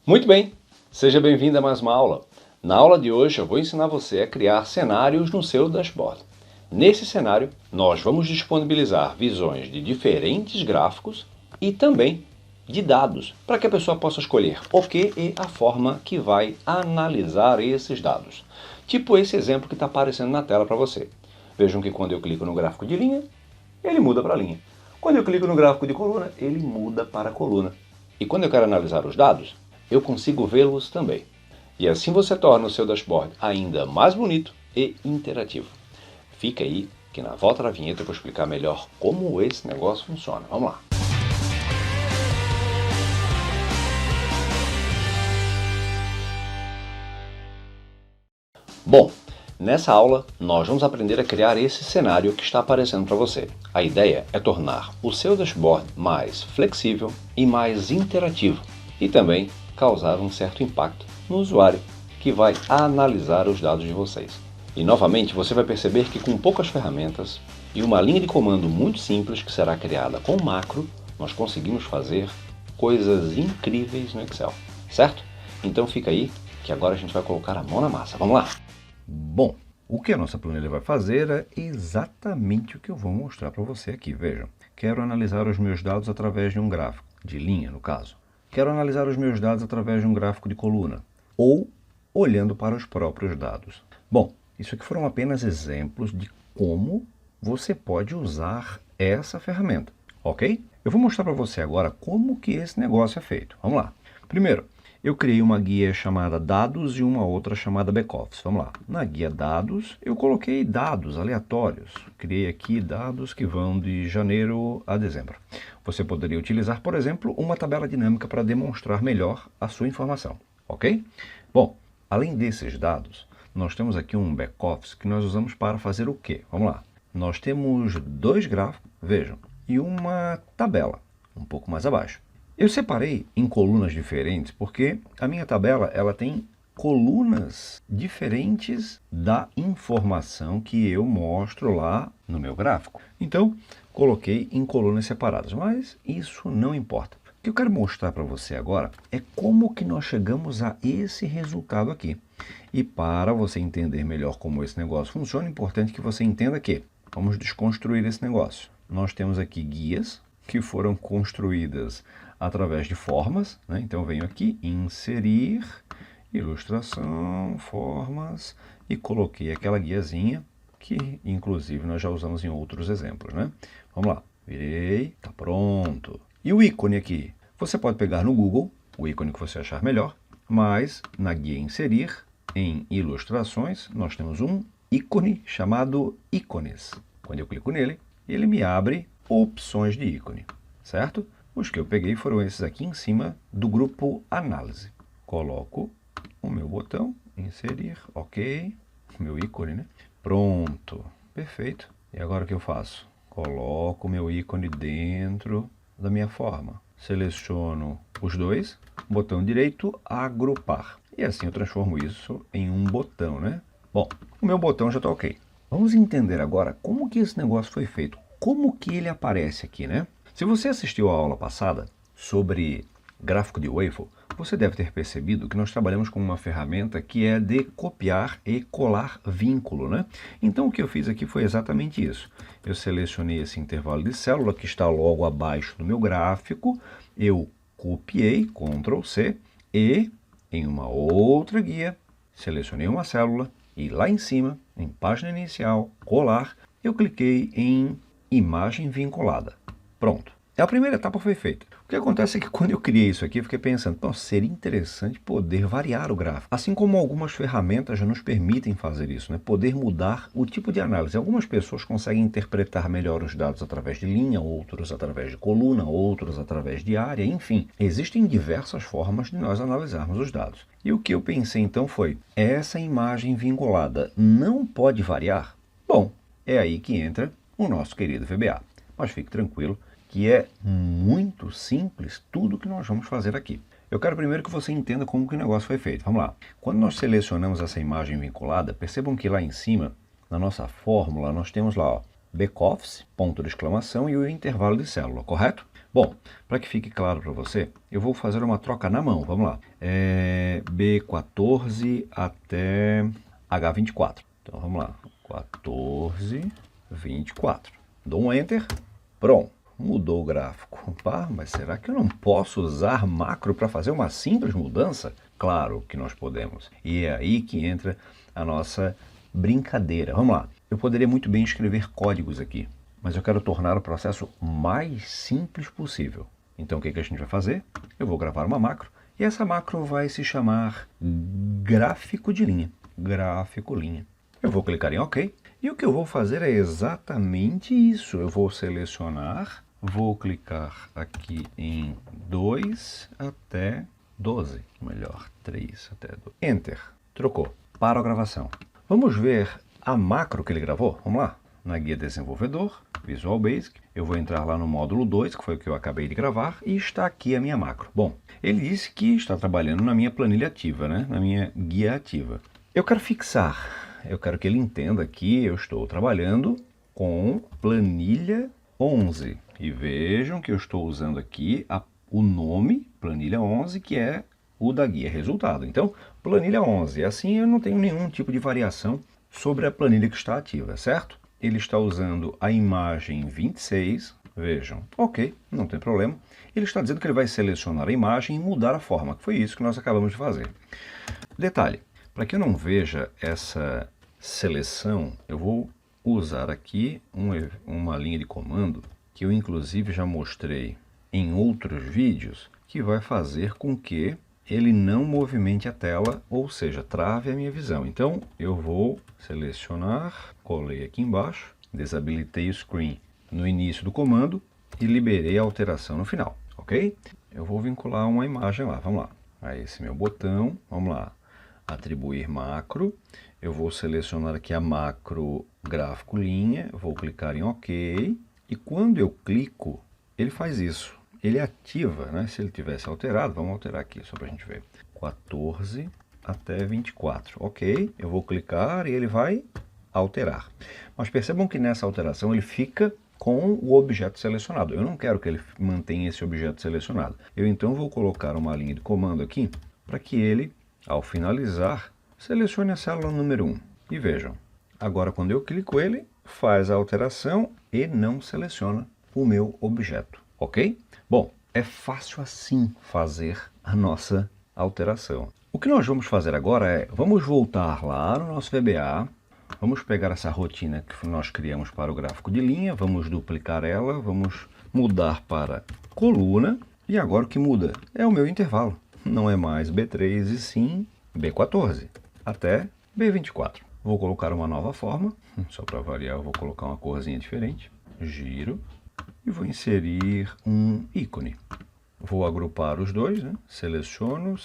Muito bem, seja bem-vindo a mais uma aula. Na aula de hoje eu vou ensinar você a criar cenários no seu dashboard. Nesse cenário, nós vamos disponibilizar visões de diferentes gráficos e também de dados, para que a pessoa possa escolher o que e a forma que vai analisar esses dados. Tipo esse exemplo que está aparecendo na tela para você. Vejam que quando eu clico no gráfico de linha, ele muda para linha. Quando eu clico no gráfico de coluna, ele muda para coluna. E quando eu quero analisar os dados, eu consigo vê-los também. E assim você torna o seu dashboard ainda mais bonito e interativo. Fica aí que na volta da vinheta eu vou explicar melhor como esse negócio funciona. Vamos lá! Bom, nessa aula nós vamos aprender a criar esse cenário que está aparecendo para você. A ideia é tornar o seu dashboard mais flexível e mais interativo e também causar um certo impacto no usuário que vai analisar os dados de vocês. E novamente você vai perceber que com poucas ferramentas e uma linha de comando muito simples que será criada com macro, nós conseguimos fazer coisas incríveis no Excel, certo? Então fica aí que agora a gente vai colocar a mão na massa. Vamos lá! Bom, o que a nossa planilha vai fazer é exatamente o que eu vou mostrar para você aqui. Vejam, quero analisar os meus dados através de um gráfico, de linha no caso. Quero analisar os meus dados através de um gráfico de coluna, ou olhando para os próprios dados. Bom, isso aqui foram apenas exemplos de como você pode usar essa ferramenta, ok? Eu vou mostrar para você agora como que esse negócio é feito. Vamos lá. Primeiro, eu criei uma guia chamada Dados e uma outra chamada Backoffice. Vamos lá. Na guia Dados, eu coloquei dados aleatórios. Criei aqui dados que vão de janeiro a dezembro. Você poderia utilizar, por exemplo, uma tabela dinâmica para demonstrar melhor a sua informação, ok? Bom, além desses dados, nós temos aqui um Backoffice que nós usamos para fazer o quê? Vamos lá. Nós temos dois gráficos, vejam, e uma tabela, um pouco mais abaixo. Eu separei em colunas diferentes porque a minha tabela ela tem colunas diferentes da informação que eu mostro lá no meu gráfico. Então, coloquei em colunas separadas, mas isso não importa. O que eu quero mostrar para você agora é como que nós chegamos a esse resultado aqui. E para você entender melhor como esse negócio funciona, é importante que você entenda que vamos desconstruir esse negócio. Nós temos aqui guias que foram construídas através de formas, né? Então eu venho aqui, inserir, ilustração, formas, e coloquei aquela guiazinha que inclusive nós já usamos em outros exemplos, né? Vamos lá, virei, tá pronto. E o ícone aqui, você pode pegar no Google, o ícone que você achar melhor, mas na guia inserir, em ilustrações, nós temos um ícone chamado ícones. Quando eu clico nele, ele me abre opções de ícone, certo? Os que eu peguei foram esses aqui em cima do grupo análise. Coloco o meu botão, inserir, ok, meu ícone, né? Pronto, perfeito. E agora o que eu faço? Coloco o meu ícone dentro da minha forma. Seleciono os dois, botão direito, agrupar. E assim eu transformo isso em um botão, né? Bom, o meu botão já está ok. Vamos entender agora como que esse negócio foi feito. Como que ele aparece aqui, né? Se você assistiu à aula passada sobre gráfico de waffle, você deve ter percebido que nós trabalhamos com uma ferramenta que é de copiar e colar vínculo, né? Então o que eu fiz aqui foi exatamente isso. Eu selecionei esse intervalo de célula que está logo abaixo do meu gráfico, eu copiei, Ctrl C, e em uma outra guia, selecionei uma célula e lá em cima, em página inicial, colar, eu cliquei em imagem vinculada. Pronto. A primeira etapa foi feita. O que acontece é que quando eu criei isso aqui, eu fiquei pensando, seria interessante poder variar o gráfico. Assim como algumas ferramentas já nos permitem fazer isso, né? Poder mudar o tipo de análise. Algumas pessoas conseguem interpretar melhor os dados através de linha, outros através de coluna, outros através de área, enfim. Existem diversas formas de nós analisarmos os dados. E o que eu pensei então foi, essa imagem vinculada não pode variar? Bom, é aí que entra o nosso querido VBA. Mas fique tranquilo que é muito simples tudo que nós vamos fazer aqui. Eu quero primeiro que você entenda como que o negócio foi feito. Vamos lá. Quando nós selecionamos essa imagem vinculada, percebam que lá em cima, na nossa fórmula, nós temos lá, ó, backoffice, ponto de exclamação e o intervalo de célula, correto? Bom, para que fique claro para você, eu vou fazer uma troca na mão, vamos lá. B14 até H24. Então vamos lá, 14, 24. Dou um Enter, pronto. Mudou o gráfico. Pá, mas será que eu não posso usar macro para fazer uma simples mudança? Claro que nós podemos. E é aí que entra a nossa brincadeira. Vamos lá. Eu poderia muito bem escrever códigos aqui, mas eu quero tornar o processo mais simples possível. Então o que a gente vai fazer? Eu vou gravar uma macro e essa macro vai se chamar gráfico de linha. Gráfico linha. Eu vou clicar em OK e o que eu vou fazer é exatamente isso. Eu vou selecionar, vou clicar aqui em 2 até 12, melhor, 3 até 12. Enter. Trocou. Para a gravação. Vamos ver a macro que ele gravou? Vamos lá. Na guia desenvolvedor, Visual Basic, eu vou entrar lá no módulo 2, que foi o que eu acabei de gravar, e está aqui a minha macro. Bom, ele disse que está trabalhando na minha planilha ativa, né? Na minha guia ativa. Eu quero fixar, eu quero que ele entenda que eu estou trabalhando com planilha 11. E vejam que eu estou usando aqui o nome planilha 11, que é o da guia resultado. Então, planilha 11. Assim eu não tenho nenhum tipo de variação sobre a planilha que está ativa, certo? Ele está usando a imagem 26. Vejam, ok, não tem problema. Ele está dizendo que ele vai selecionar a imagem e mudar a forma, que foi isso que nós acabamos de fazer. Detalhe, para que eu não veja essa seleção, eu vou usar aqui uma linha de comando que eu inclusive já mostrei em outros vídeos, que vai fazer com que ele não movimente a tela, ou seja, trave a minha visão. Então eu vou selecionar, colei aqui embaixo, desabilitei o screen no início do comando e liberei a alteração no final, ok? Eu vou vincular uma imagem lá, vamos lá, a esse meu botão, vamos lá, atribuir macro, eu vou selecionar aqui a macro gráfico linha, vou clicar em OK, e quando eu clico, ele faz isso. Ele ativa, né? Se ele tivesse alterado, vamos alterar aqui só para a gente ver. 14 até 24. Ok, eu vou clicar e ele vai alterar. Mas percebam que nessa alteração ele fica com o objeto selecionado. Eu não quero que ele mantenha esse objeto selecionado. Eu então vou colocar uma linha de comando aqui para que ele, ao finalizar, selecione a célula número 1. E vejam, agora quando eu clico ele, faz a alteração e não seleciona o meu objeto. Ok? Bom, é fácil assim fazer a nossa alteração. O que nós vamos fazer agora é, vamos voltar lá no nosso VBA, vamos pegar essa rotina que nós criamos para o gráfico de linha, vamos duplicar ela, vamos mudar para coluna, e agora o que muda é o meu intervalo. Não é mais B3 e sim B14 até B24. Vou colocar uma nova forma, só para variar eu vou colocar uma corzinha diferente, giro, e vou inserir um ícone. Vou agrupar os dois, né? Seleciono,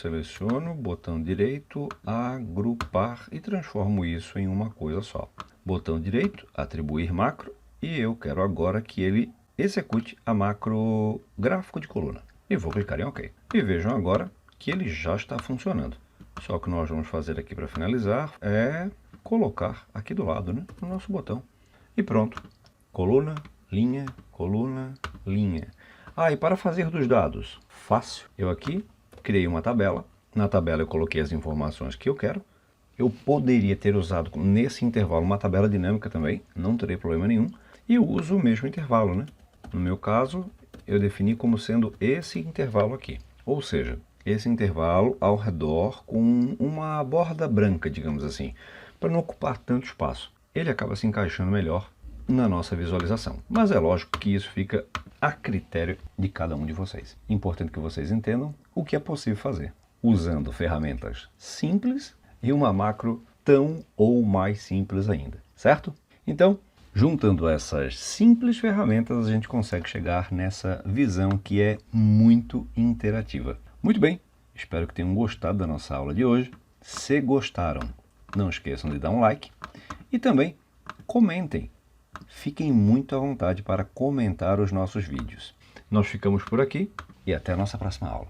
botão direito, agrupar e transformo isso em uma coisa só. Botão direito, atribuir macro, e eu quero agora que ele execute a macro gráfico de coluna. E vou clicar em OK. E vejam agora que ele já está funcionando. Só que nós vamos fazer aqui para finalizar é colocar aqui do lado, né? O nosso botão. E pronto. Coluna, linha, coluna, linha. Ah, e para fazer dos dados, fácil. Eu aqui criei uma tabela. Na tabela eu coloquei as informações que eu quero. Eu poderia ter usado nesse intervalo uma tabela dinâmica também, não terei problema nenhum. E eu uso o mesmo intervalo, né? No meu caso, eu defini como sendo esse intervalo aqui. Ou seja, esse intervalo ao redor com uma borda branca, digamos assim, para não ocupar tanto espaço. Ele acaba se encaixando melhor na nossa visualização. Mas é lógico que isso fica a critério de cada um de vocês. Importante que vocês entendam o que é possível fazer, usando ferramentas simples e uma macro tão ou mais simples ainda, certo? Então, juntando essas simples ferramentas, a gente consegue chegar nessa visão que é muito interativa. Muito bem, espero que tenham gostado da nossa aula de hoje. Se gostaram, não esqueçam de dar um like e também comentem. Fiquem muito à vontade para comentar os nossos vídeos. Nós ficamos por aqui e até a nossa próxima aula.